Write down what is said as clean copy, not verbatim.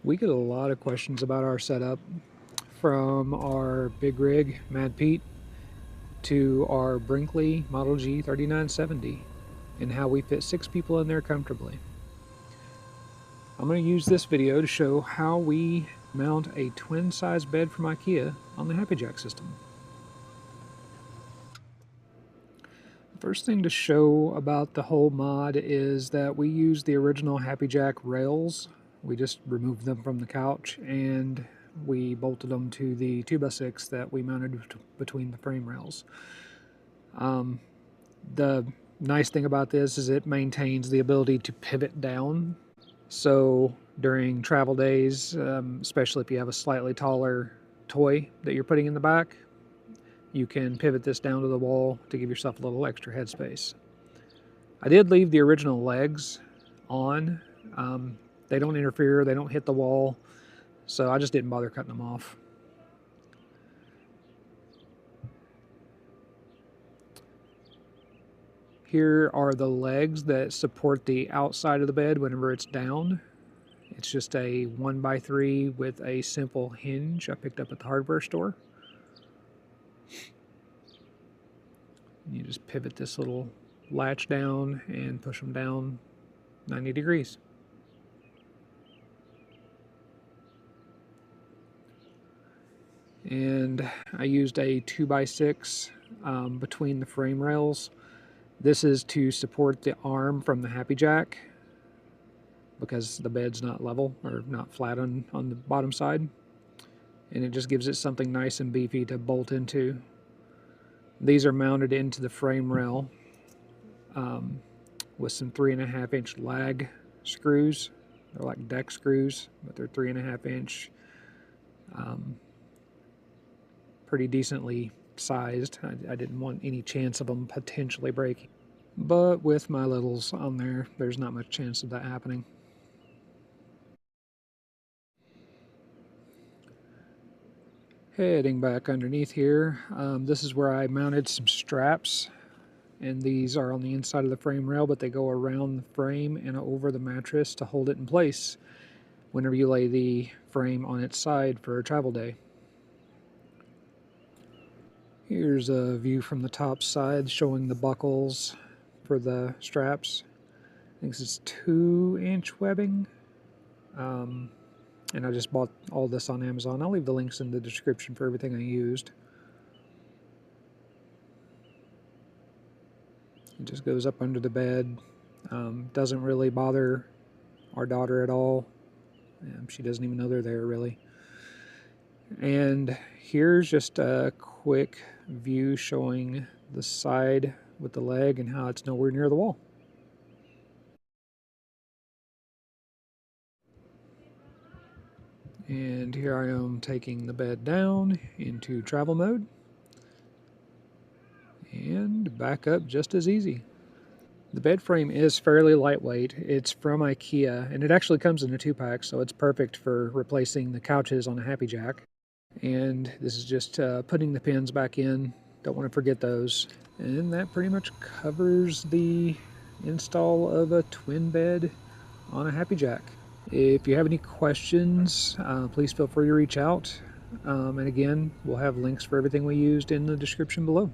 We get a lot of questions about our setup, from our big rig, Mad Pete, to our Brinkley Model G 3970, and how we fit 6 people in there comfortably. I'm going to use this video to show how we mount a twin-size bed from IKEA on the HappiJac system. The first thing to show about the whole mod is that we use the original HappiJac rails. We just removed them from the couch and we bolted them to the 2x6 that we mounted between the frame rails. The nice thing about this is it maintains the ability to pivot down. So during travel days, especially if you have a slightly taller toy that you're putting in the back, you can pivot this down to the wall to give yourself a little extra headspace. I did leave the original legs on. They don't interfere, they don't hit the wall, so I just didn't bother cutting them off. Here are the legs that support the outside of the bed whenever it's down. It's just a 1x3 with a simple hinge I picked up at the hardware store. You just pivot this little latch down and push them down 90 degrees. And I used a 2x6 between the frame rails. This is to support the arm from the HappiJac because the bed's not level or not flat on the bottom side. And it just gives it something nice and beefy to bolt into. These are mounted into the frame rail with some 3.5-inch lag screws. They're like deck screws, but they're 3.5-inch. Pretty decently sized. I didn't want any chance of them potentially breaking. But with my littles on there, there's not much chance of that happening. Heading back underneath here, this is where I mounted some straps, and these are on the inside of the frame rail, but they go around the frame and over the mattress to hold it in place whenever you lay the frame on its side for a travel day. Here's a view from the top side showing the buckles for the straps. I think this is 2-inch webbing. And I just bought all this on Amazon. I'll leave the links in the description for everything I used. It just goes up under the bed. Doesn't really bother our daughter at all. She doesn't even know they're there, really. And here's just a quick view showing the side with the leg and how it's nowhere near the wall. And here I am taking the bed down into travel mode and back up just as easy. The bed frame is fairly lightweight. It's from IKEA and it actually comes in a 2-pack, so it's perfect for replacing the couches on a HappiJac. And this is just putting the pins back in. Don't want to forget those. And that pretty much covers the install of a twin bed on a HappiJac. If you have any questions, please feel free to reach out. And again, we'll have links for everything we used in the description below.